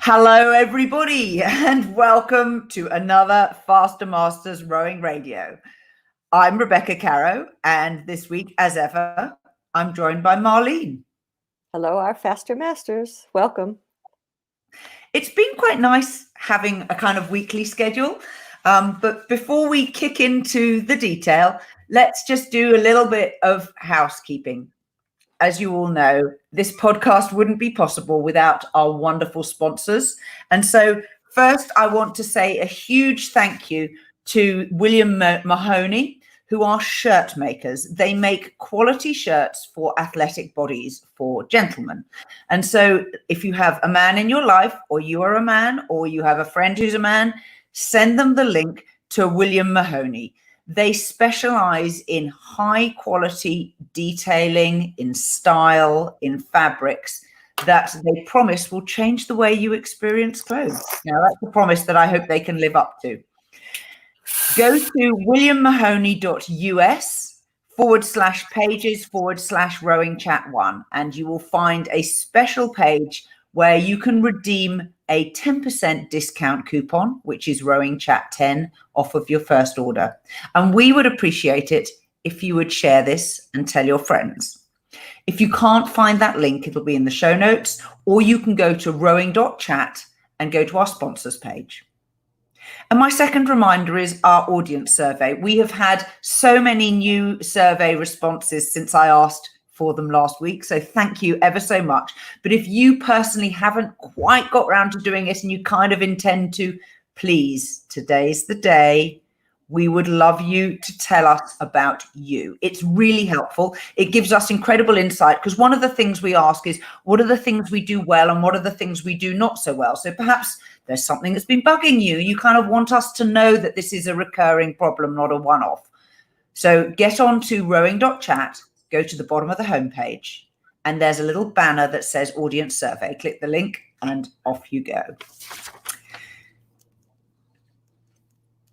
Hello, everybody, and welcome to another Faster Masters Rowing Radio. I'm Rebecca Caroe, and this week, as ever, I'm joined by Marlene. Hello, our Faster Masters. Welcome. It's been quite nice having a kind of weekly schedule, but before we kick into the detail, let's just do a little bit of housekeeping. As you all know, this podcast wouldn't be possible without our wonderful sponsors. And so first, I want to say a huge thank you to William Mahoney, who are shirt makers. They make quality shirts for athletic bodies for gentlemen. And so if you have a man in your life, or you are a man, or you have a friend who's a man, send them the link to William Mahoney. They specialize in high quality detailing, in style, in fabrics that they promise will change the way you experience clothes. Now, that's a promise that I hope they can live up to. Go to williammahoney.us/pages/RowingChat1, and you will find a special page where you can redeem a 10% discount coupon, which is RowingChat10, off of your first order. And we would appreciate it if you would share this and tell your friends. If you can't find that link, it'll be in the show notes, or you can go to rowing.chat and go to our sponsors page. And my second reminder is our audience survey. We have had so many new survey responses since I asked for them last week. So thank you ever so much. But if you personally haven't quite got around to doing it and you kind of intend to, please, today's the day. We would love you to tell us about you. It's really helpful. It gives us incredible insight, because one of the things we ask is, what are the things we do well and what are the things we do not so well? So perhaps there's something that's been bugging you. You kind of want us to know that this is a recurring problem, not a one-off. So get on to rowing.chat, go to the bottom of the homepage, and there's a little banner that says audience survey. Click the link and off you go.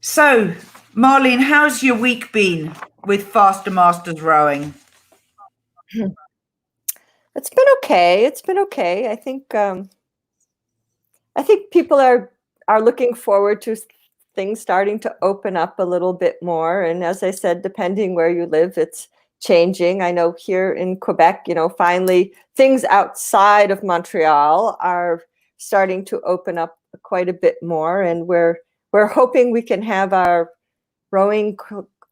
So, Marlene, how's your week been with Faster Masters Rowing? It's been okay. I think people are looking forward to things starting to open up a little bit more. And as I said, depending where you live, it's changing. I know here in Quebec, finally things outside of Montreal are starting to open up quite a bit more, and we're hoping we can have our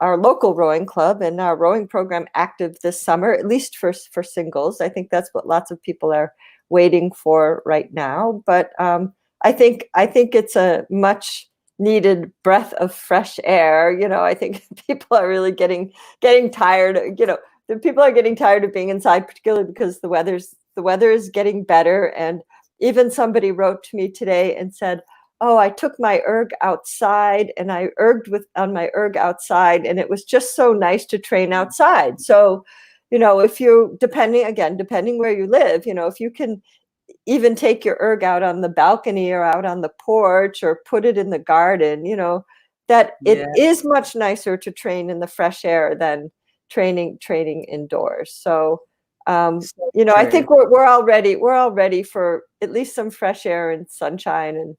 local rowing club and our rowing program active this summer, at least for singles. I think that's what lots of people are waiting for right now. But I think it's a much needed breath of fresh air. I think people are really getting tired. People are getting tired of being inside, particularly because the weather is getting better. And even somebody wrote to me today and said, "Oh, I took my erg outside and I erged on my erg outside, and it was just so nice to train outside." So, if you depending where you live, if you can even take your erg out on the balcony or out on the porch or put it in the garden, that it is much nicer to train in the fresh air than training indoors. So, I think we're all ready for at least some fresh air and sunshine. And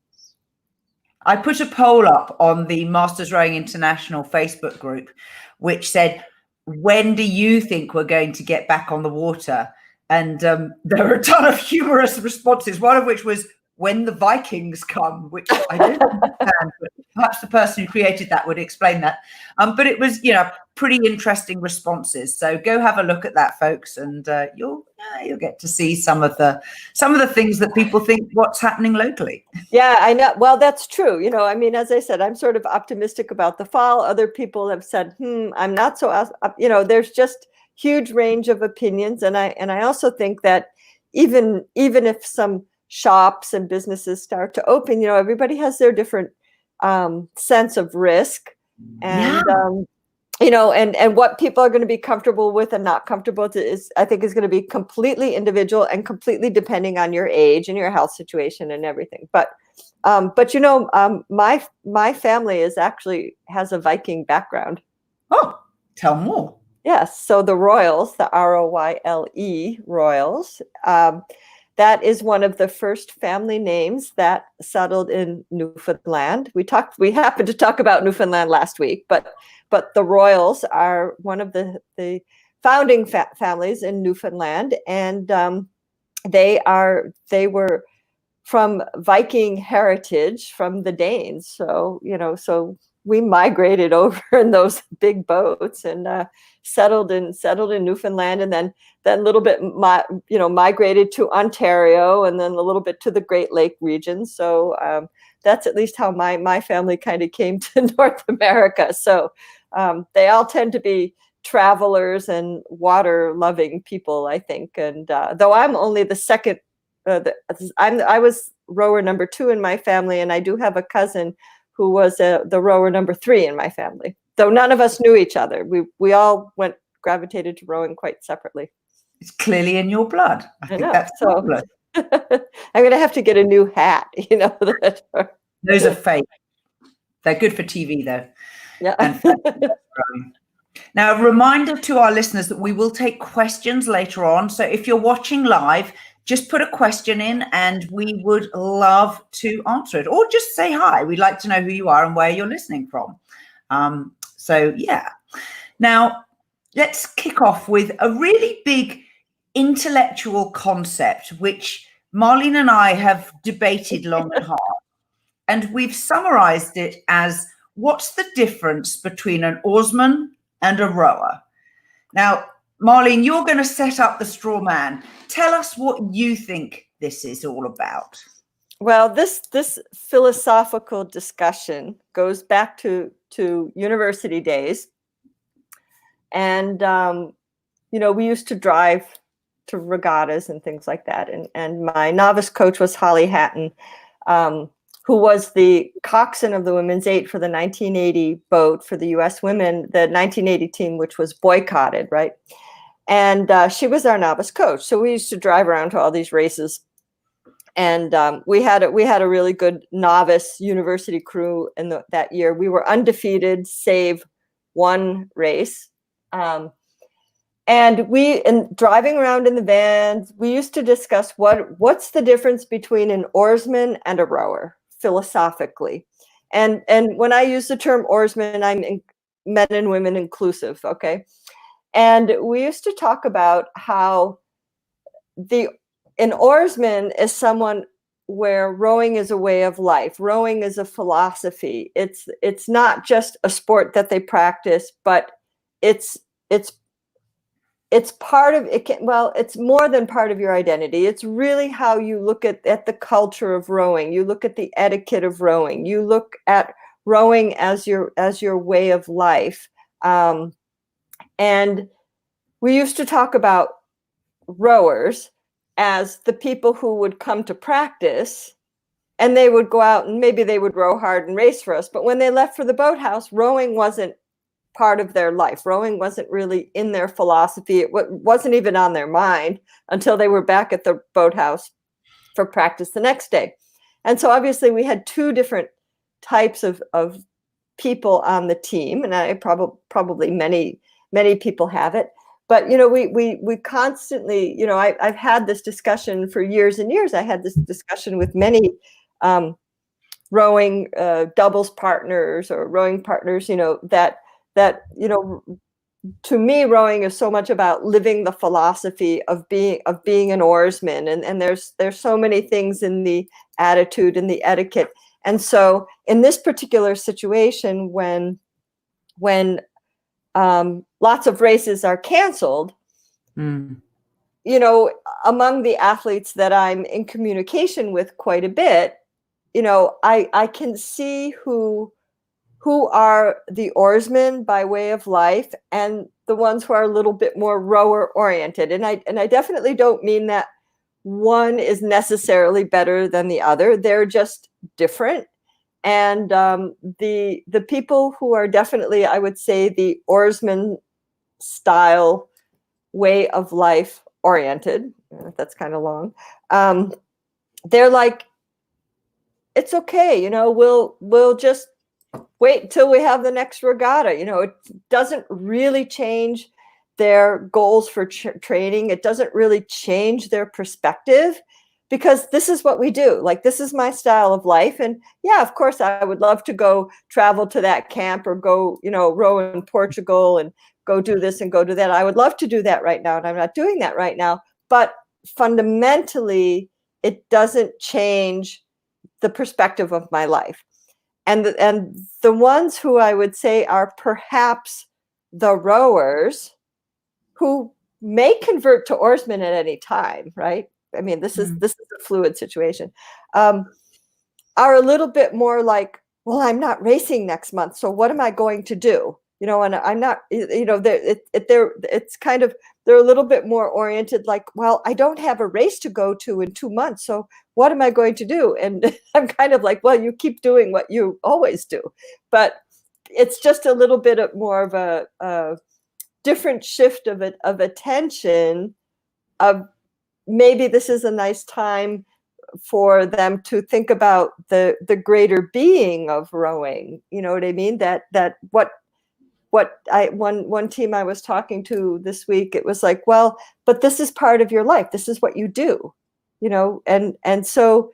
I put a poll up on the Masters Rowing International Facebook group, which said, when do you think we're going to get back on the water? And there were a ton of humorous responses, one of which was, when the Vikings come, which I don't understand, but perhaps the person who created that would explain that. But it was, pretty interesting responses. So go have a look at that, folks, and you'll get to see some of the things that people think what's happening locally. Yeah, I know. Well, that's true. As I said, I'm sort of optimistic about the fall. Other people have said, I'm not so. There's just huge range of opinions, and I also think that even if some shops and businesses start to open, everybody has their different sense of risk, and and what people are going to be comfortable with and not comfortable with is going to be completely individual and completely depending on your age and your health situation and everything. But my family has a Viking background. Oh, tell more. Yes. So the Royles, the Royle Royals, that is one of the first family names that settled in Newfoundland. We happened to talk about Newfoundland last week, but the Royles are one of the founding families in Newfoundland, and they were from Viking heritage, from the Danes. So we migrated over in those big boats and settled in Newfoundland, and then a little bit migrated to Ontario, and then a little bit to the Great Lake region. So that's at least how my family kind of came to North America. So they all tend to be travelers and water loving people, I think. And though I'm only the second, I was rower number 2 in my family, and I do have a cousin who was the rower number 3 in my family. Though none of us knew each other, we all gravitated to rowing quite separately. It's clearly in your blood. I think that's so. I'm gonna have to get a new hat. Those are fake. They're good for TV though. Yeah. Now, a reminder to our listeners that we will take questions later on. So if you're watching live, just put a question in and we would love to answer it, or just say hi. We'd like to know who you are and where you're listening from. So yeah. Now, let's kick off with a really big intellectual concept, which Marlene and I have debated long and hard. And we've summarized it as, what's the difference between an oarsman and a rower? Now, Marlene, you're going to set up the straw man. Tell us what you think this is all about. Well, this philosophical discussion goes back to university days. And, we used to drive to regattas and things like that. And my novice coach was Holly Hatton, who was the coxswain of the Women's 8 for the 1980 boat for the U.S. women, the 1980 team, which was boycotted, right? And she was our novice coach. So we used to drive around to all these races. And we had a really good novice university crew in that year. We were undefeated, save one race. And driving around in the vans, we used to discuss what's the difference between an oarsman and a rower philosophically. And when I use the term oarsman, I'm men and women inclusive, okay? And we used to talk about how an oarsman is someone where rowing is a way of life. Rowing is a philosophy. It's not just a sport that they practice, but it's part of it. It's more than part of your identity. It's really how you look at the culture of rowing. You look at the etiquette of rowing. You look at rowing as your way of life. And we used to talk about rowers as the people who would come to practice, and they would go out and maybe they would row hard and race for us. But when they left for the boathouse, rowing wasn't part of their life. Rowing wasn't really in their philosophy. It wasn't even on their mind until they were back at the boathouse for practice the next day. And so obviously we had two different types of people on the team, and I probably many people have it. But we constantly, I've had this discussion for years and years. I had this discussion with many rowing doubles partners or rowing partners, that to me, rowing is so much about living the philosophy of being an oarsman, and there's so many things in the attitude and the etiquette. And so in this particular situation, when lots of races are canceled, among the athletes that I'm in communication with quite a bit, I can see who are the oarsmen by way of life and the ones who are a little bit more rower oriented. And I definitely don't mean that one is necessarily better than the other. They're just different. And the people who are definitely, I would say, the oarsman style way of life oriented, that's kind of long, they're like, it's okay, we'll just wait until we have the next regatta. It doesn't really change their goals for training. It doesn't really change their perspective. because this is what we do. Like, this is my style of life. And yeah, of course, I would love to go travel to that camp or go, row in Portugal and go do this and go do that. I would love to do that right now. And I'm not doing that right now. But fundamentally, it doesn't change the perspective of my life. And the ones who I would say are perhaps the rowers, who may convert to oarsmen at any time, right? I mean, this is a fluid situation. Are a little bit more like, well, I'm not racing next month, so what am I going to do? And I'm not, it's kind of, they're a little bit more oriented like, well, I don't have a race to go to in 2 months, so what am I going to do? And I'm kind of like, well, you keep doing what you always do. But it's just a little bit more of a different shift of attention, of maybe this is a nice time for them to think about the greater being of rowing. You know what I mean? That one team I was talking to this week, it was like, well, but this is part of your life. This is what you do, and so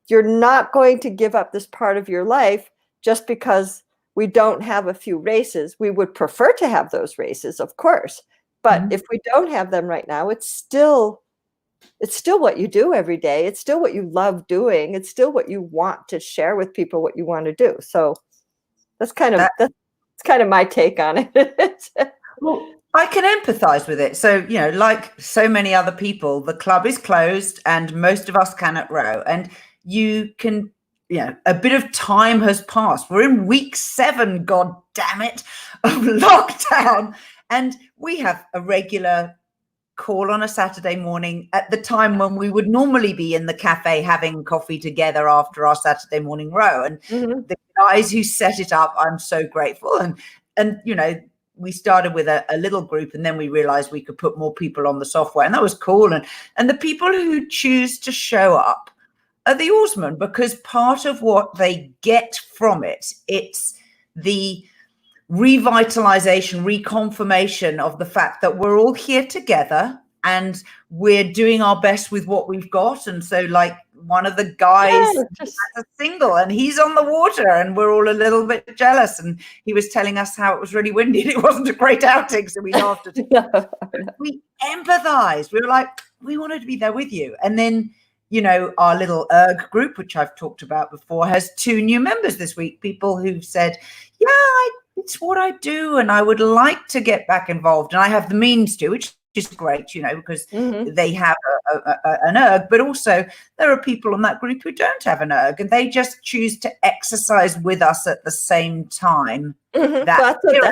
you're not going to give up this part of your life just because we don't have a few races. We would prefer to have those races, of course, but if we don't have them right now, it's still what you do every day. It's still what you love doing. It's still what you want to share with people, what you want to do. So that's kind of my take on it. Well, I can empathize with it. So, like so many other people, the club is closed and most of us cannot row. And you can, a bit of time has passed. We're in week 7, God damn it, of lockdown. And we have a regular call on a Saturday morning at the time when we would normally be in the cafe having coffee together after our Saturday morning row. And the guys who set it up, I'm so grateful. And we started with a little group, and then we realized we could put more people on the software, and that was cool. And the people who choose to show up are the oarsmen, because part of what they get from it's the revitalization, reconfirmation of the fact that we're all here together and we're doing our best with what we've got. And so, like, one of the guys has a single and he's on the water, and we're all a little bit jealous, and he was telling us how it was really windy and it wasn't a great outing, so we laughed at it. We empathized. We were like, we wanted to be there with you. And then, our little erg group, which I've talked about before, has 2 new members this week. People who've said, it's what I do and I would like to get back involved, and I have the means to, which is great, because they have an erg, but also there are people on that group who don't have an erg, and they just choose to exercise with us at the same time. That's a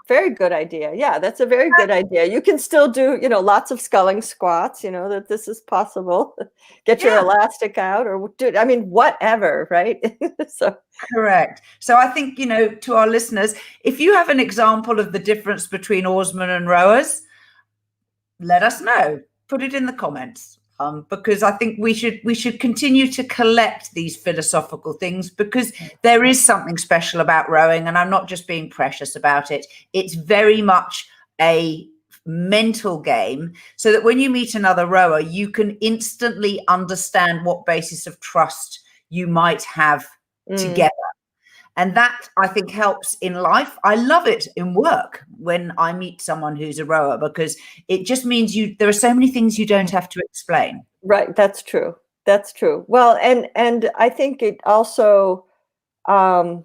very good idea. Yeah, that's a very good idea. You can still do, lots of sculling squats, that this is possible. Get your elastic out, or do, whatever, right? So correct. So I think, to our listeners, if you have an example of the difference between oarsmen and rowers, let us know. Put it in the comments, because I think we should continue to collect these philosophical things, because there is something special about rowing, and I'm not just being precious about it. It's very much a mental game, so that when you meet another rower, you can instantly understand what basis of trust you might have together. And that, I think, helps in life. I love it in work when I meet someone who's a rower, because it just means there are so many things you don't have to explain. Right. That's true. That's true. Well, and I think it also, as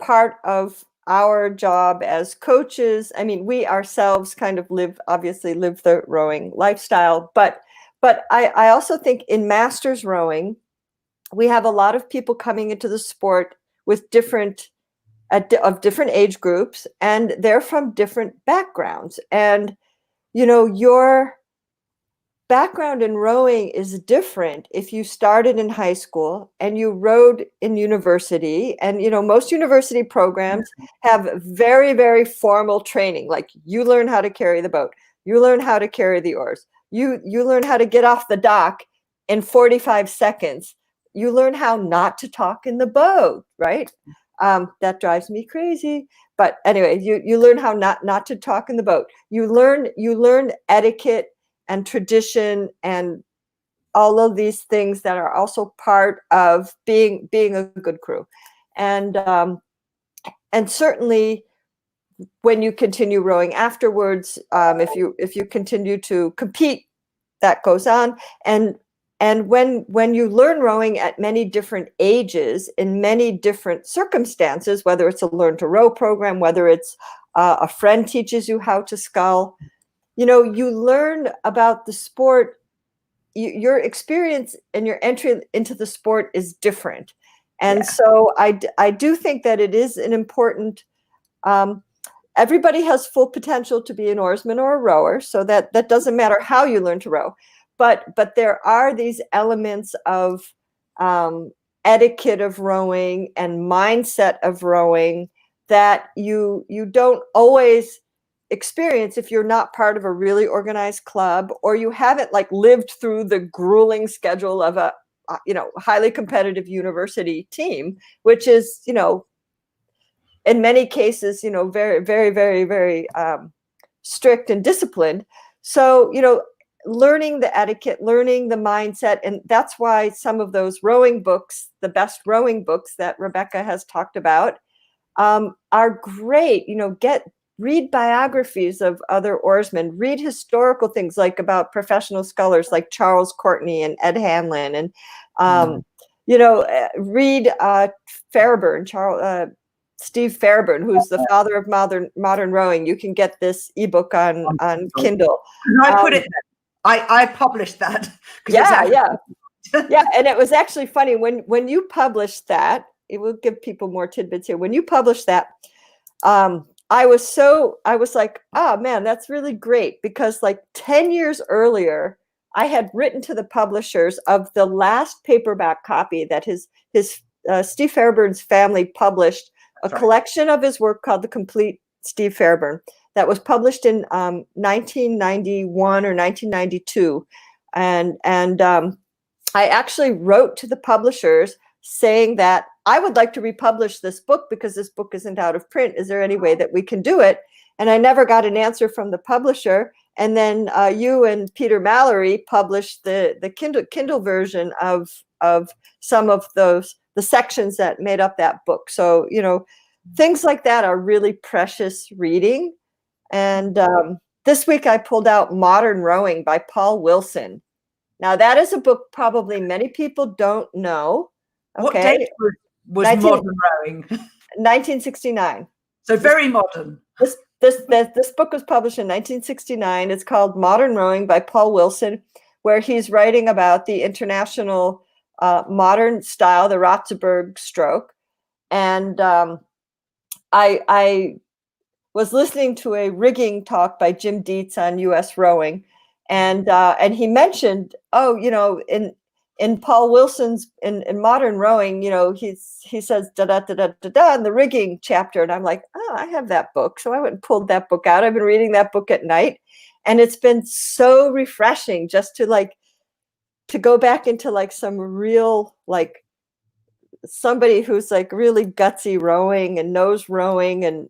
part of our job as coaches, we ourselves kind of live the rowing lifestyle, but I also think in masters rowing, we have a lot of people coming into the sport with of different age groups, and they're from different backgrounds. And, your background in rowing is different if you started in high school and you rowed in university. And, most university programs have very, very formal training. Like, you learn how to carry the boat. You learn how to carry the oars. You learn how to get off the dock in 45 seconds. You learn how not to talk in the boat, right? That drives me crazy. But anyway, you learn how not to talk in the boat. You learn etiquette and tradition and all of these things that are also part of being a good crew. And certainly when you continue rowing afterwards, if you continue to compete, that goes on. And when you learn rowing at many different ages, in many different circumstances, whether it's a learn to row program, whether it's a friend teaches you how to scull, you learn about the sport. Your experience and your entry into the sport is different. And so I do think that it is an important, everybody has full potential to be an oarsman or a rower, so that doesn't matter how you learn to row. But there are these elements of etiquette of rowing and mindset of rowing that you don't always experience if you're not part of a really organized club, or you haven't like lived through the grueling schedule of a highly competitive university team, which is in many cases very very very very strict and disciplined. So learning the etiquette, learning the mindset. And that's why some of those rowing books, the best rowing books that Rebecca has talked about, are great. Read biographies of other oarsmen, read historical things like about professional scullers like Charles Courtney and Ed Hanlon, and read Fairbairn, Steve Fairbairn, who's the father of modern rowing. You can get this ebook on Kindle. I put it. I published that. Yeah. And it was actually funny when you published that. It will give people more tidbits here. When you published that, I was like, oh man, that's really great, because like 10 years earlier, I had written to the publishers of the last paperback copy that his Steve Fairbairn's family published, a collection of his work called The Complete Steve Fairbairn, that was published in 1991 or 1992. And I actually wrote to the publishers saying that I would like to republish this book because this book isn't out of print. Is there any way that we can do it? And I never got an answer from the publisher. And then you and Peter Mallory published the Kindle version of some of the sections that made up that book. So, things like that are really precious reading. And this week I pulled out Modern Rowing by Paul Wilson. Now that is a book probably many people don't know. What date was Modern Rowing? 1969. So very modern. This book was published in 1969. It's called Modern Rowing by Paul Wilson, where he's writing about the international modern style, the Ratzeburg stroke. And I was listening to a rigging talk by Jim Dietz on U.S. rowing, and he mentioned, in Paul Wilson's in Modern Rowing, he says da da da da da da in the rigging chapter, and I'm like, oh, I have that book, so I went and pulled that book out. I've been reading that book at night, and it's been so refreshing just to go back into like some real, like somebody who's like really gutsy rowing and knows rowing, and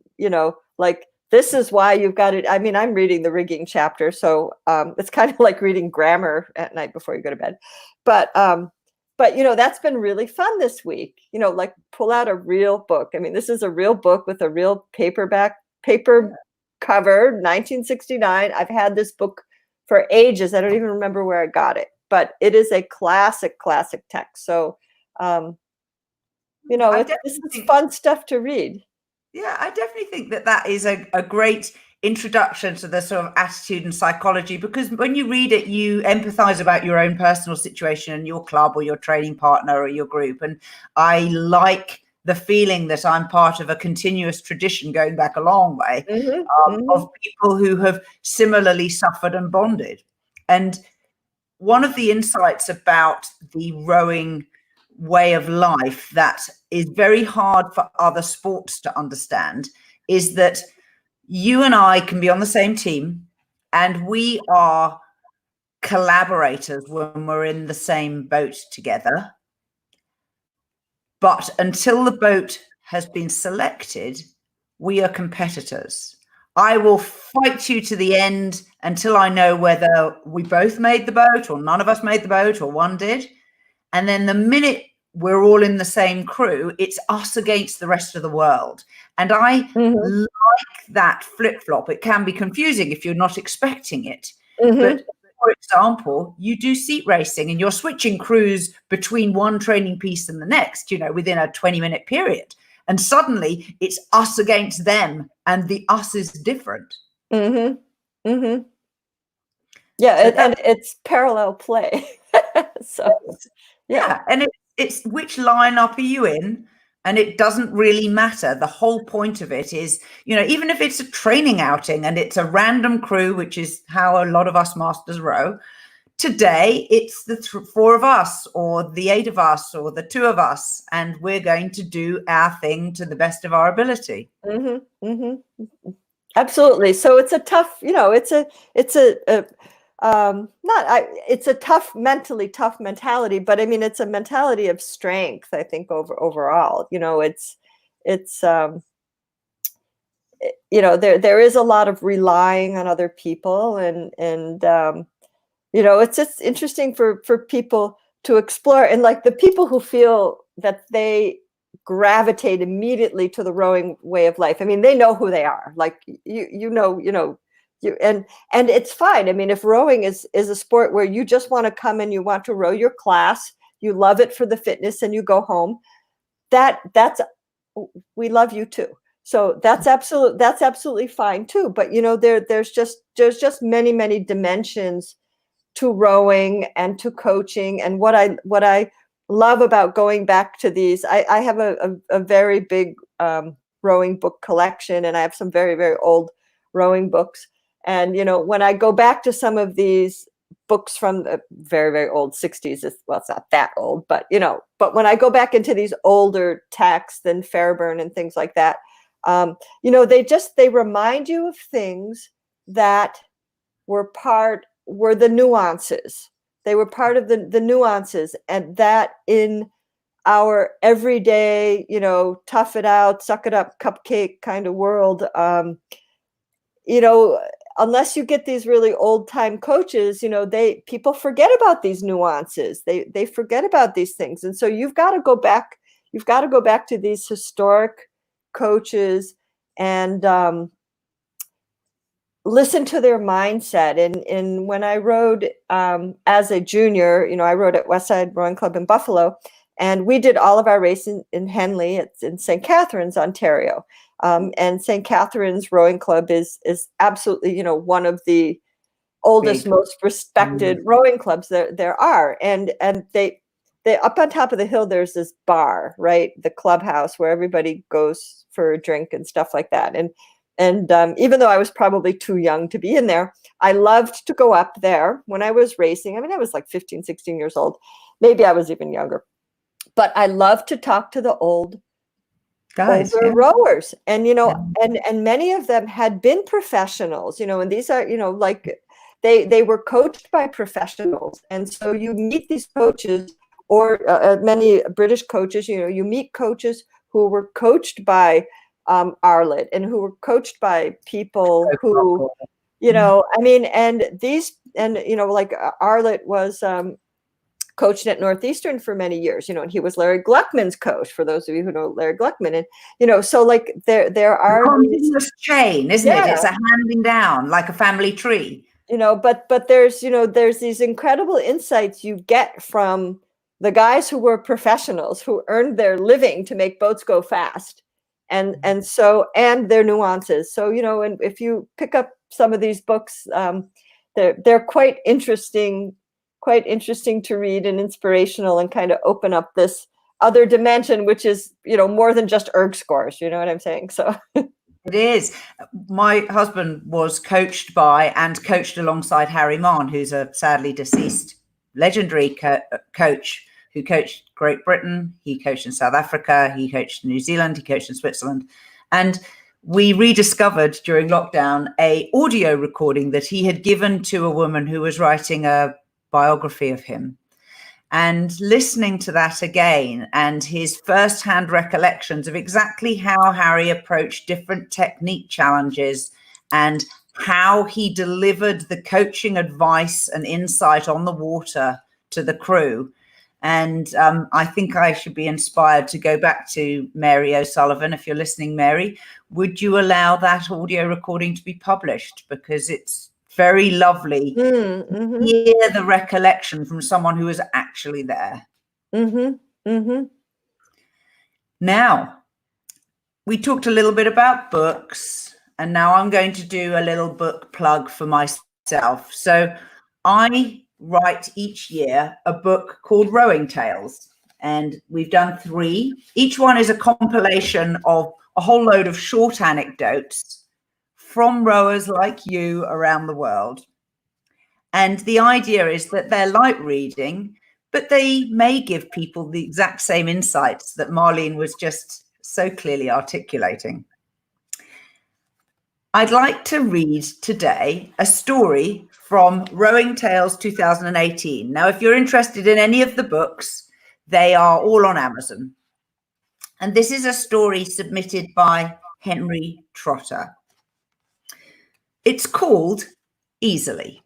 like this is why you've got it. I mean, I'm reading the rigging chapter, so it's kind of like reading grammar at night before you go to bed. But that's been really fun this week. Like pull out a real book. I mean, this is a real book with a real paper cover, 1969. I've had this book for ages. I don't even remember where I got it, but it is a classic text. So, this is fun stuff to read. Yeah, I definitely think that is a great introduction to the sort of attitude and psychology, because when you read it, you empathize about your own personal situation and your club or your training partner or your group. And I like the feeling that I'm part of a continuous tradition going back a long way of people who have similarly suffered and bonded. And one of the insights about the rowing way of life that is very hard for other sports to understand is that you and I can be on the same team and we are collaborators when we're in the same boat together. But until the boat has been selected, we are competitors. I will fight you to the end until I know whether we both made the boat or none of us made the boat or one did. And then the minute we're all in the same crew, it's us against the rest of the world. And I like that flip-flop. It can be confusing if you're not expecting it. But for example, you do seat racing and you're switching crews between one training piece and the next, within a 20-minute period. And suddenly it's us against them, and the us is different. Yeah, and it's parallel play. So yeah, and it's which lineup are you in? And it doesn't really matter. The whole point of it is, even if it's a training outing and it's a random crew, which is how a lot of us masters row, today it's the 4 of us or the 8 of us or the 2 of us, and we're going to do our thing to the best of our ability. Absolutely. So it's a tough, it's a mentally tough mentality, but I mean, it's a mentality of strength, I think, overall. There is a lot of relying on other people, and it's just interesting for people to explore, and like the people who feel that they gravitate immediately to the rowing way of life. I mean, they know who they are. Like and it's fine. I mean, if rowing is a sport where you just want to come and you want to row your class, you love it for the fitness, and you go home, we love you too. So that's absolutely fine too. But there's just many dimensions to rowing and to coaching. And what I love about going back to these, I have a very big rowing book collection, and I have some very, very old rowing books. And, when I go back to some of these books from the very, very old 60s, it's not that old, but, but when I go back into these older texts and Fairbairn and things like that, they remind you of things that were the nuances. They were part of the nuances, and that in our everyday, tough it out, suck it up, cupcake kind of world, unless you get these really old time coaches, people forget about these nuances. They forget about these things. And so you've got to go back to these historic coaches and listen to their mindset. And when I rowed as a junior, I rowed at Westside Rowing Club in Buffalo, and we did all of our racing in Henley. It's in St. Catharines, Ontario. And St. Catharines Rowing Club is absolutely, one of the oldest, most respected rowing clubs there are. And they up on top of the hill, there's this bar, right? The clubhouse where everybody goes for a drink and stuff like that. And even though I was probably too young to be in there, I loved to go up there when I was racing. I mean, I was like 15, 16 years old. Maybe I was even younger. But I loved to talk to the older rowers. And, and many of them had been professionals, and these are, like they were coached by professionals. And so you meet these coaches, or many British coaches, you meet coaches who were coached by Arlott, and who were coached by people who, I mean, and like Arlott was coached at Northeastern for many years, and he was Larry Gluckman's coach, for those of you who know Larry Gluckman. And, so like there are continuous chain, isn't it? It's a handing down, like a family tree. But there's, there's these incredible insights you get from the guys who were professionals, who earned their living to make boats go fast. And their nuances. So, and if you pick up some of these books, they're quite interesting to read, and inspirational, and kind of open up this other dimension, which is, more than just erg scores. You know what I'm saying? So it is. My husband was coached by and coached alongside Harry Mahon, who's a sadly deceased legendary coach who coached Great Britain. He coached in South Africa. He coached in New Zealand. He coached in Switzerland. And we rediscovered during lockdown a audio recording that he had given to a woman who was writing a biography of him. And listening to that again, and his firsthand recollections of exactly how Harry approached different technique challenges and how he delivered the coaching advice and insight on the water to the crew. And I think I should be inspired to go back to Mary O'Sullivan. If you're listening, Mary, would you allow that audio recording to be published? Because it's very lovely to hear the recollection from someone who was actually there. Now, we talked a little bit about books, and now I'm going to do a little book plug for myself. So I write each year a book called Rowing Tales, and we've done 3. Each one is a compilation of a whole load of short anecdotes from rowers like you around the world. And the idea is that they're light reading, but they may give people the exact same insights that Marlene was just so clearly articulating. I'd like to read today a story from Rowing Tales 2018. Now, if you're interested in any of the books, they are all on Amazon. And this is a story submitted by Henry Trotter. It's called Easily.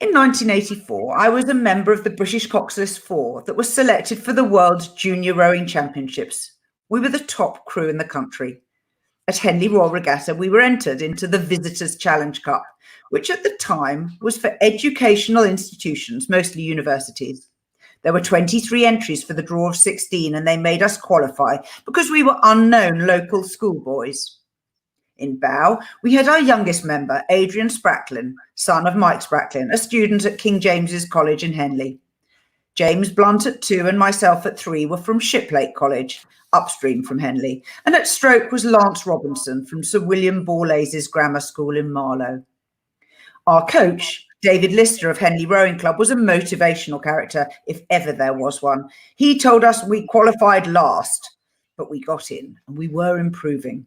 In 1984, I was a member of the British Coxless 4 that was selected for the World Junior Rowing Championships. We were the top crew in the country. At Henley Royal Regatta, we were entered into the Visitors Challenge Cup, which at the time was for educational institutions, mostly universities. There were 23 entries for the draw of 16, and they made us qualify because we were unknown local schoolboys. In Bow, we had our youngest member, Adrian Spracklin, son of Mike Spracklin, a student at King James's College in Henley. James Blunt at 2 and myself at 3 were from Shiplake College, upstream from Henley, and at stroke was Lance Robinson from Sir William Borlaise's Grammar School in Marlow. Our coach, David Lister of Henley Rowing Club, was a motivational character, if ever there was one. He told us we qualified last, but we got in and we were improving.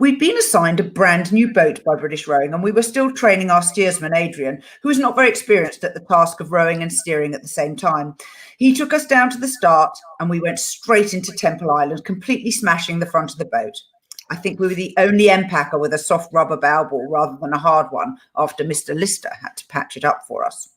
We'd been assigned a brand new boat by British Rowing, and we were still training our steersman, Adrian, who was not very experienced at the task of rowing and steering at the same time. He took us down to the start, and we went straight into Temple Island, completely smashing the front of the boat. I think we were the only empacker with a soft rubber bow ball rather than a hard one, after Mr. Lister had to patch it up for us.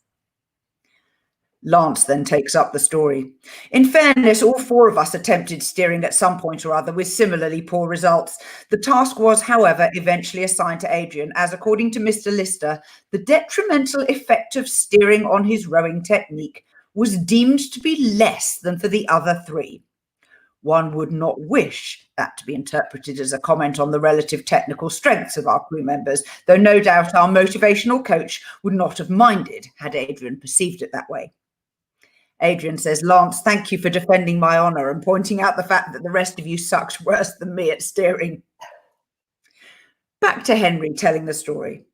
Lance then takes up the story. In fairness, all 4 of us attempted steering at some point or other with similarly poor results. The task was, however, eventually assigned to Adrian, as according to Mr. Lister, the detrimental effect of steering on his rowing technique was deemed to be less than for the other 3. One would not wish that to be interpreted as a comment on the relative technical strengths of our crew members, though no doubt our motivational coach would not have minded had Adrian perceived it that way. Adrian says, Lance, thank you for defending my honour and pointing out the fact that the rest of you sucked worse than me at steering. Back to Henry telling the story.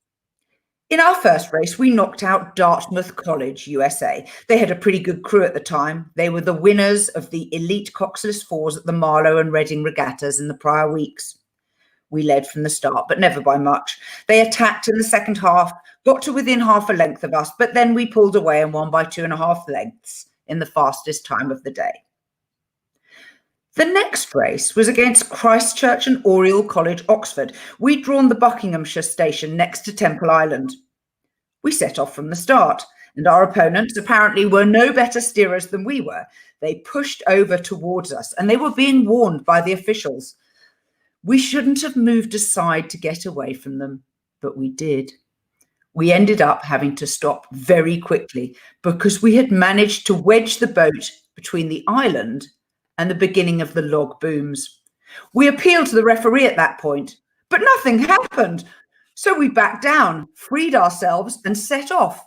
In our first race, we knocked out Dartmouth College, USA. They had a pretty good crew at the time. They were the winners of the elite Coxless 4s at the Marlow and Reading regattas in the prior weeks. We led from the start, but never by much. They attacked in the second half, got to within half a length of us, but then we pulled away and won by 2.5 lengths in the fastest time of the day. The next race was against Christchurch and Oriel College, Oxford. We'd drawn the Buckinghamshire station next to Temple Island. We set off from the start, and our opponents apparently were no better steerers than we were. They pushed over towards us, and they were being warned by the officials. We shouldn't have moved aside to get away from them, but we did. We ended up having to stop very quickly because we had managed to wedge the boat between the island and the beginning of the log booms. We appealed to the referee at that point, but nothing happened. So we backed down, freed ourselves and set off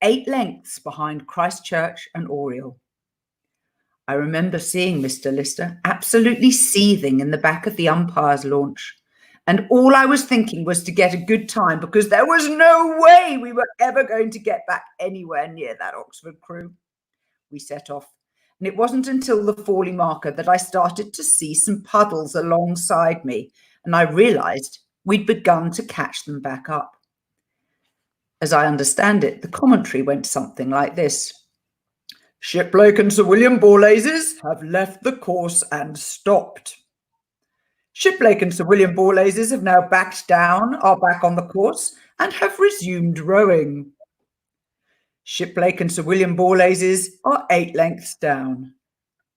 8 lengths behind Christchurch and Oriel. I remember seeing Mr. Lister absolutely seething in the back of the umpire's launch. And all I was thinking was to get a good time because there was no way we were ever going to get back anywhere near that Oxford crew. We set off, and it wasn't until the falling marker that I started to see some puddles alongside me, and I realised we'd begun to catch them back up. As I understand it, the commentary went something like this. Shiplake and Sir William Borlaise's have left the course and stopped. Shiplake and Sir William Borlazes have now backed down, are back on the course, and have resumed rowing. Shiplake and Sir William Borlazes are 8 lengths down.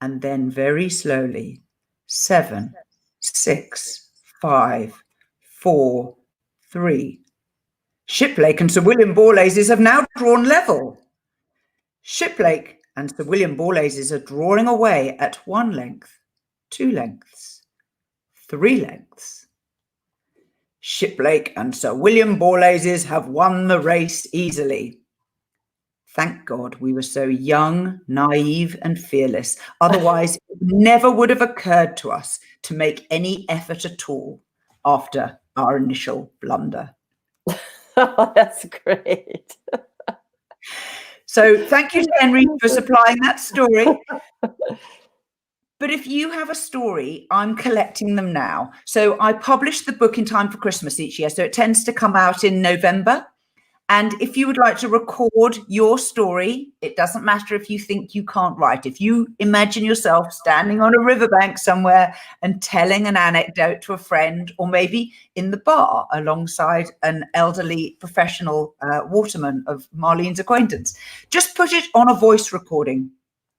And then very slowly, 7, 6, 5, 4, 3. Shiplake and Sir William Borlazes have now drawn level. Shiplake and Sir William Borlazes are drawing away at 1 length, 2 lengths, 3 lengths. Shiplake and Sir William Borlazes have won the race easily. Thank God we were so young, naive, and fearless. Otherwise, it never would have occurred to us to make any effort at all after our initial blunder. Oh, that's great. So thank you to Henry for supplying that story. But if you have a story, I'm collecting them now. So I publish the book in time for Christmas each year. So it tends to come out in November. And if you would like to record your story, it doesn't matter if you think you can't write. If you imagine yourself standing on a riverbank somewhere and telling an anecdote to a friend, or maybe in the bar alongside an elderly professional waterman of Marlene's acquaintance, just put it on a voice recording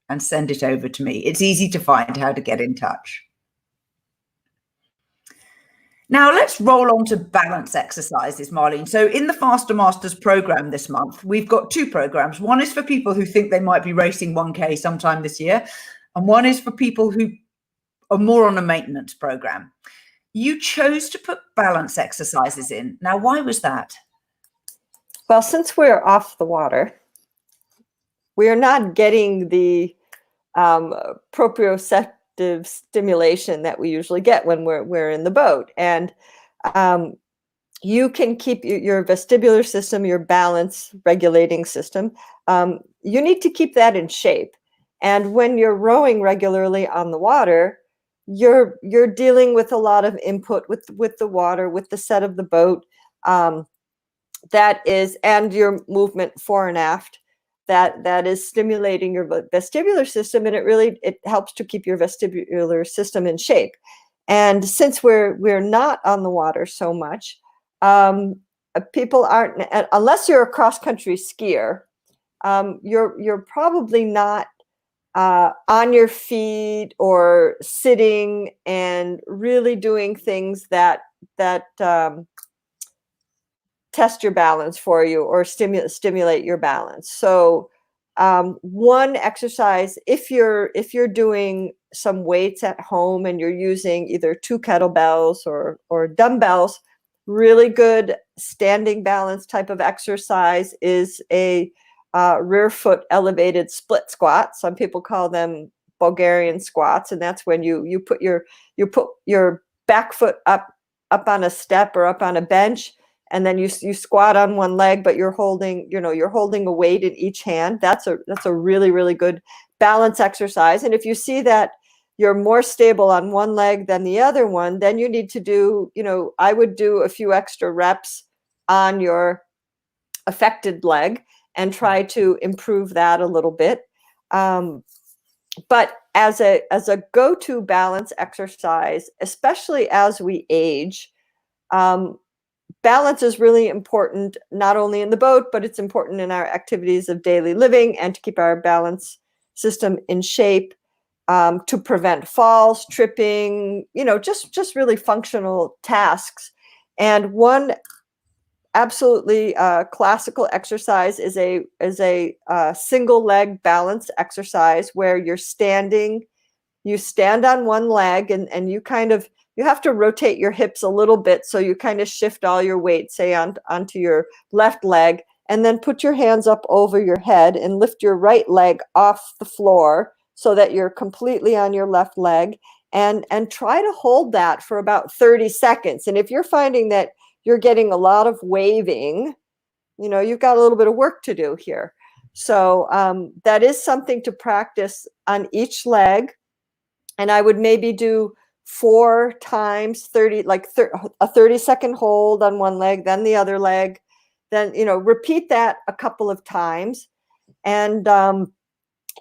and send it over to me. It's easy to find how to get in touch. Now let's roll on to balance exercises, Marlene. So in the Faster Masters program this month, we've got 2 programs. One is for people who think they might be racing 1K sometime this year, and one is for people who are more on a maintenance program. You chose to put balance exercises in. Now, why was that? Well, since we're off the water, we are not getting the proprioceptive stimulation that we usually get when we're in the boat. And you can keep your vestibular system, your balance regulating system, you need to keep that in shape. And when you're rowing regularly on the water, you're dealing with a lot of input with the water, with the set of the boat, that is, and your movement fore and aft. That is stimulating your vestibular system, and it helps to keep your vestibular system in shape. And since we're not on the water so much, people aren't, unless you're a cross-country skier, you're probably not on your feet or sitting and really doing things that test your balance for you or stimulate your balance. So one exercise, if you're doing some weights at home and you're using either 2 kettlebells or dumbbells, really good standing balance type of exercise is a rear foot elevated split squat. Some people call them Bulgarian squats, and that's when you put your back foot up on a step or up on a bench, and then you squat on one leg, but you're holding a weight in each hand. That's a really, really good balance exercise. And if you see that you're more stable on one leg than the other one, then you need to do, I would do a few extra reps on your affected leg and try to improve that a little bit. But as a go-to balance exercise, especially as we age, balance is really important, not only in the boat, but it's important in our activities of daily living and to keep our balance system in shape, to prevent falls, tripping, just really functional tasks. And one absolutely classical exercise is a single leg balance exercise where you're standing. You stand on one leg and you have to rotate your hips a little bit, so you kind of shift all your weight, say, onto your left leg, and then put your hands up over your head and lift your right leg off the floor so that you're completely on your left leg, and try to hold that for about 30 seconds. And if you're finding that you're getting a lot of waving, you've got a little bit of work to do here. So that is something to practice on each leg. And I would maybe do 4 times 30, like a 30-second hold on one leg, then the other leg, then, repeat that a couple of times. And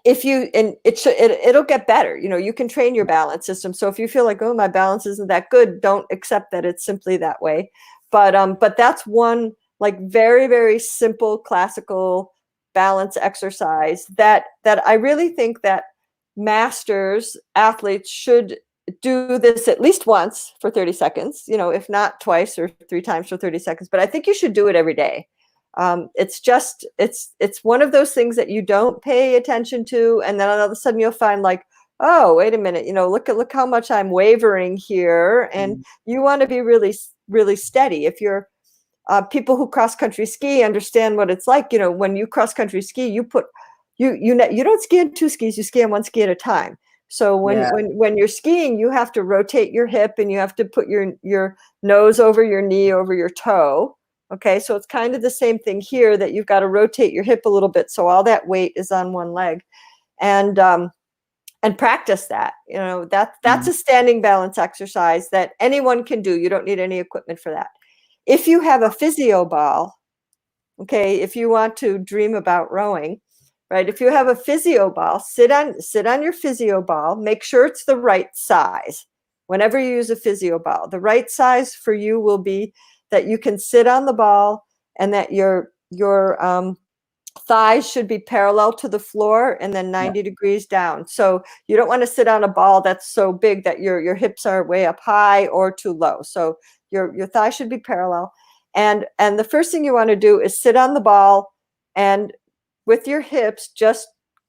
it'll get better. You can train your balance system. So if you feel like, oh, my balance isn't that good, don't accept that it's simply that way. But that's one like very, very simple classical balance exercise that I really think that masters athletes should do this at least once for 30 seconds, if not twice or 3 times for 30 seconds. But I think you should do it every day. It's one of those things that you don't pay attention to, and then all of a sudden you'll find like, oh, wait a minute, look how much I'm wavering here. And you want to be really, really steady. If you're people who cross country ski understand what it's like. When you cross country ski, you don't ski on 2 skis, you ski on 1 ski at a time. So when you're skiing, you have to rotate your hip and you have to put your nose over your knee, over your toe. Okay, so it's kind of the same thing here, that you've got to rotate your hip a little bit so all that weight is on one leg, and practice that. That's a standing balance exercise that anyone can do. You don't need any equipment for that. If you have a physio ball, okay, if you want to dream about rowing, right? If you have a physio ball, sit on your physio ball. Make sure it's the right size. Whenever you use a physio ball, the right size for you will be that you can sit on the ball and that your thighs should be parallel to the floor and then 90 degrees down. So you don't want to sit on a ball that's so big that your hips are way up high or too low. So your thighs should be parallel. And the first thing you want to do is sit on the ball, and with your hips, just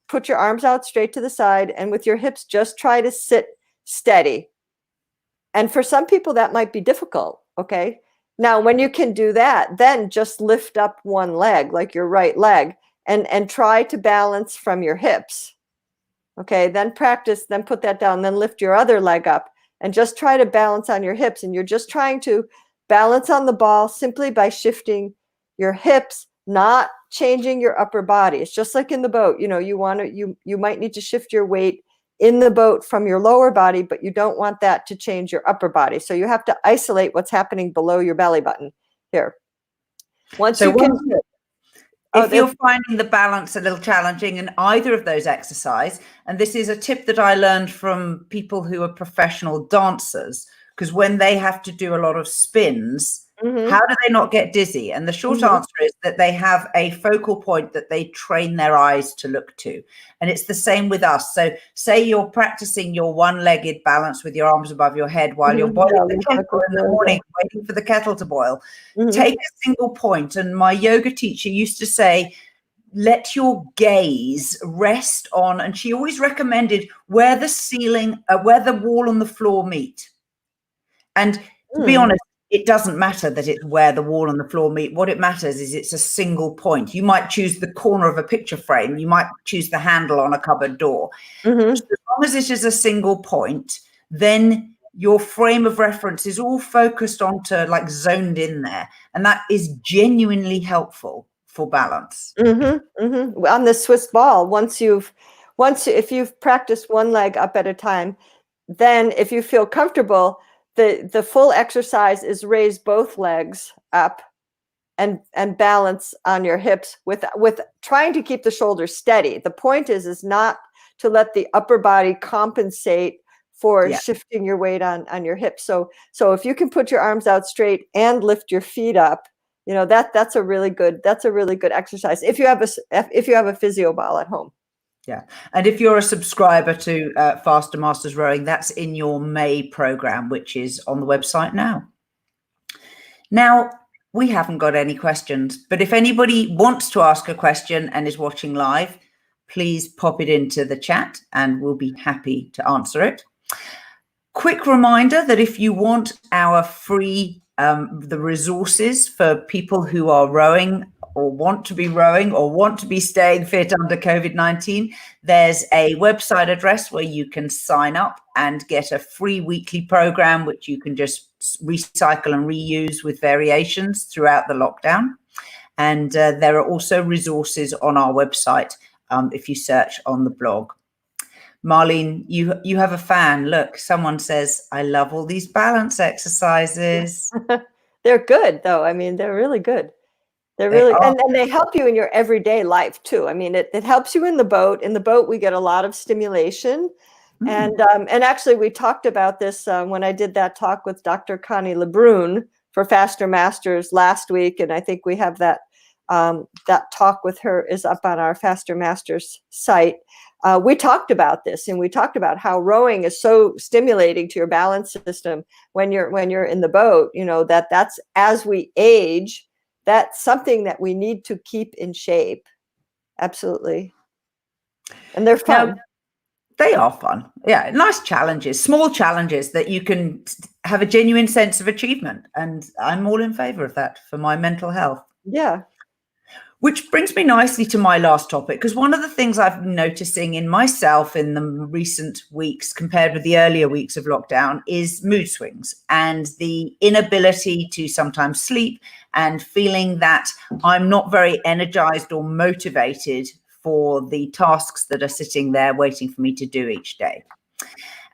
put your arms out straight to the side, and with your hips, just try to sit steady. And for some people, that might be difficult. Okay. Now, when you can do that, then just lift up one leg, like your right leg, and try to balance from your hips. Okay, then practice, then put that down, then lift your other leg up and just try to balance on your hips. And you're just trying to balance on the ball simply by shifting your hips, not changing your upper body. It's just like in the boat. You might need to shift your weight in the boat from your lower body, but you don't want that to change your upper body. So you have to isolate what's happening below your belly button here. If you're finding the balance a little challenging in either of those exercises, and this is a tip that I learned from people who are professional dancers, because when they have to do a lot of spins, how do they not get dizzy? And the short answer is that they have a focal point that they train their eyes to look to. And it's the same with us. So say you're practicing your one-legged balance with your arms above your head while you're boiling the kettle in the morning, waiting for the kettle to boil. Take a single point. And my yoga teacher used to say, let your gaze rest on, and she always recommended where the wall and the floor meet. And to be honest, it doesn't matter that it's where the wall and the floor meet. What it matters is it's a single point. You might choose the corner of a picture frame. You might choose the handle on a cupboard door. So as long as it is a single point, then your frame of reference is all focused onto, like, zoned in there. And that is genuinely helpful for balance. On the Swiss ball, if you've practiced one leg up at a time, then if you feel comfortable, the full exercise is raise both legs up and balance on your hips with trying to keep the shoulders steady. The point is not to let the upper body compensate for shifting your weight on your hips. So if you can put your arms out straight and lift your feet up, that's a really good exercise. If you have a physio ball at home. Yeah. And if you're a subscriber to Faster Masters Rowing, that's in your May program, which is on the website now. Now, we haven't got any questions, but if anybody wants to ask a question and is watching live, please pop it into the chat and we'll be happy to answer it. Quick reminder that if you want our free, the resources for people who are rowing or want to be rowing or want to be staying fit under COVID-19, there's a website address where you can sign up and get a free weekly program, which you can just recycle and reuse with variations throughout the lockdown. And there are also resources on our website if you search on the blog. Marlene, you have a fan. Look, someone says, I love all these balance exercises. They're good, though. I mean, they're really good. They're They really, are. and they help you in your everyday life too. I mean, it helps you in the boat. In the boat, we get a lot of stimulation. And actually, we talked about this when I did that talk with Dr. Connie Lebrun for Faster Masters last week, and I think we have that that talk with her is up on our Faster Masters site. We talked about this, and we talked about how rowing is so stimulating to your balance system when you're in the boat. You know, that's as we age, that's something that we need to keep in shape. Absolutely, and they're fun. Now, they are fun. Yeah, nice challenges, small challenges that you can have a genuine sense of achievement. And I'm all in favor of that for my mental health. Yeah. Which brings me nicely to my last topic, because one of the things I've been noticing in myself in the recent weeks compared with the earlier weeks of lockdown is mood swings and the inability to sometimes sleep and feeling that I'm not very energized or motivated for the tasks that are sitting there waiting for me to do each day.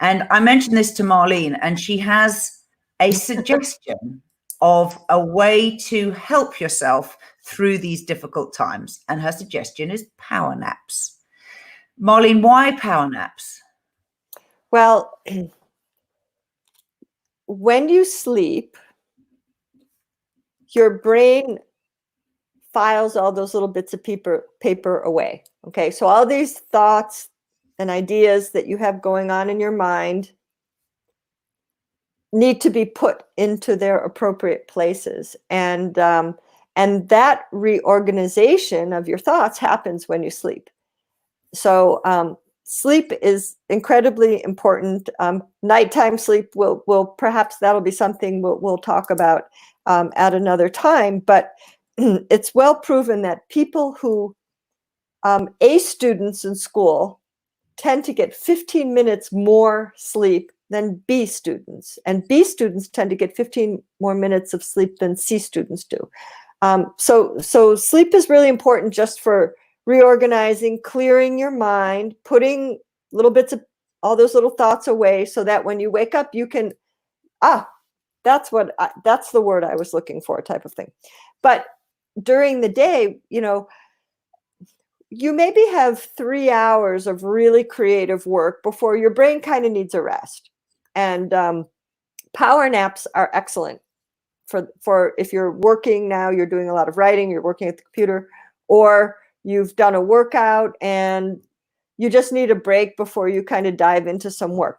And I mentioned this to Marlene, and she has a suggestion of a way to help yourself through these difficult times. And her suggestion is power naps. Marlene, why power naps? Well, when you sleep, your brain files all those little bits of paper away. Okay, so all these thoughts and ideas that you have going on in your mind need to be put into their appropriate places, and that reorganization of your thoughts happens when you sleep. So sleep is incredibly important. Nighttime sleep will perhaps that'll be something we'll talk about at another time, but it's well proven that people who A students in school tend to get 15 minutes more sleep than B students, and B students tend to get 15 more minutes of sleep than C students do. So sleep is really important just for reorganizing, clearing your mind, putting little bits of all those little thoughts away, so that when you wake up, you can, that's the word I was looking for, type of thing. But during the day, you know, you maybe have 3 hours of really creative work before your brain kind of needs a rest. And power naps are excellent for if you're working now, you're doing a lot of writing, you're working at the computer, or you've done a workout and you just need a break before you kind of dive into some work.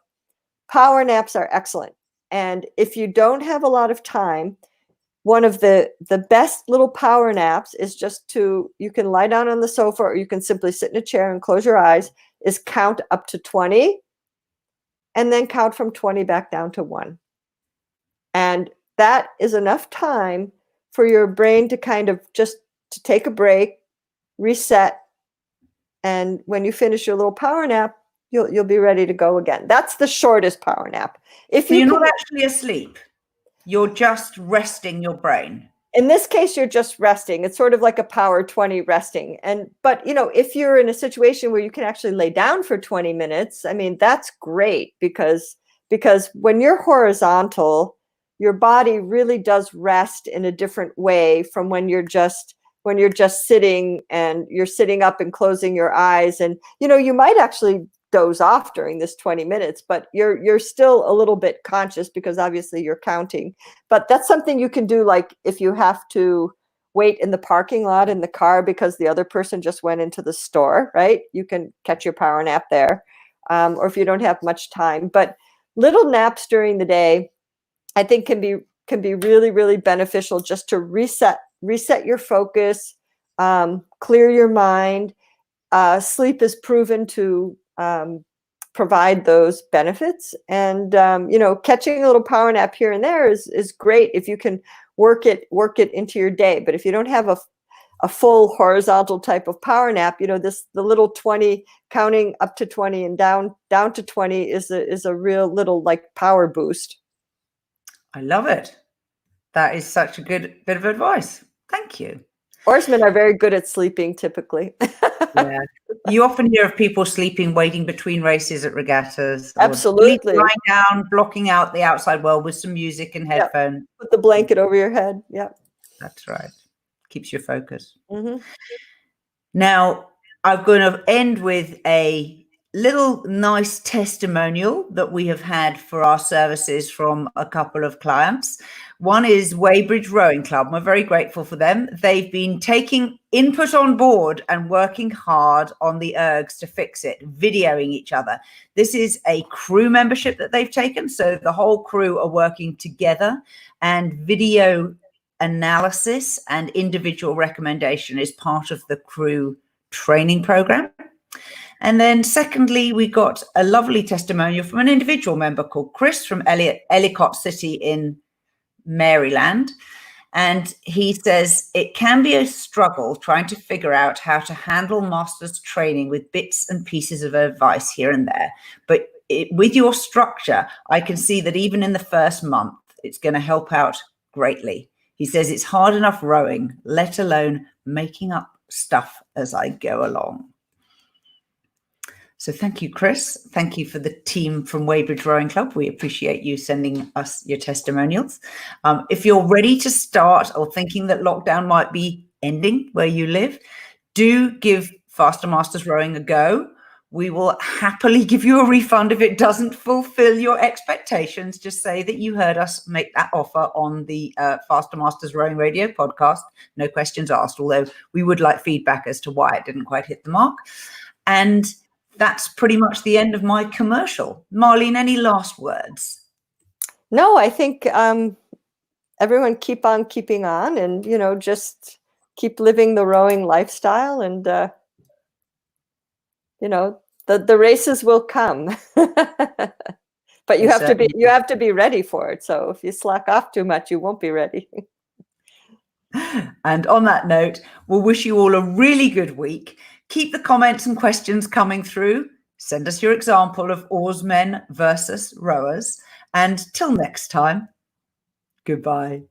Power naps are excellent. And if you don't have a lot of time, one of the best little power naps is just you can lie down on the sofa, or you can simply sit in a chair and close your eyes, is count up to 20 and then count from 20 back down to 1. And that is enough time for your brain to kind of just to take a break, reset, and when you finish your little power nap, you'll be ready to go again. That's the shortest power nap. If you're not actually asleep, you're just resting your brain. In this case, you're just resting. It's sort of like a power 20 resting. But you know, if you're in a situation where you can actually lay down for 20 minutes, I mean, that's great, because when you're horizontal, your body really does rest in a different way from when you're just sitting, and you're sitting up and closing your eyes. And you know, you might actually doze off during this 20 minutes, but you're still a little bit conscious, because obviously you're counting. But that's something you can do, like if you have to wait in the parking lot in the car because the other person just went into the store, right? You can catch your power nap there. Or if you don't have much time. But little naps during the day, I think, can be really, really beneficial, just to reset your focus, clear your mind. Sleep is proven to provide those benefits, and you know, catching a little power nap here and there is great if you can work it into your day. But if you don't have a full horizontal type of power nap, you know, the little 20, counting up to 20 and down to 20 is a real little like power boost. I love it. That is such a good bit of advice. Thank you. Oarsmen are very good at sleeping, typically. Yeah. You often hear of people sleeping, waiting between races at regattas. Absolutely. Lying down, blocking out the outside world with some music and headphones. Put the blanket over your head. Yeah. That's right. keeps your focus. Mm-hmm. Now, I'm going to end with a little nice testimonial that we have had for our services from a couple of clients. One is Weybridge Rowing Club. We're very grateful for them. They've been taking input on board and working hard on the ergs to fix it, videoing each other. This is a crew membership that they've taken. So the whole crew are working together, and video analysis and individual recommendation is part of the crew training program. And then secondly, we got a lovely testimonial from an individual member called Chris from Ellicott City in Maryland. And he says, it can be a struggle trying to figure out how to handle master's training with bits and pieces of advice here and there. But with your structure, I can see that even in the first month, it's going to help out greatly. He says it's hard enough rowing, let alone making up stuff as I go along. So thank you, Chris. Thank you for the team from Weybridge Rowing Club. We appreciate you sending us your testimonials. If you're ready to start or thinking that lockdown might be ending where you live, do give Faster Masters Rowing a go. We will happily give you a refund if it doesn't fulfill your expectations. Just say that you heard us make that offer on the Faster Masters Rowing Radio podcast. No questions asked, although we would like feedback as to why it didn't quite hit the mark. And that's pretty much the end of my commercial. Marlene, any last words? No, I think everyone keep on keeping on, and, you know, just keep living the rowing lifestyle, and you know, the races will come. But you have to be ready for it. So if you slack off too much, you won't be ready. And on that note, we'll wish you all a really good week. Keep the comments and questions coming through. Send us your example of oarsmen versus rowers. And till next time, goodbye.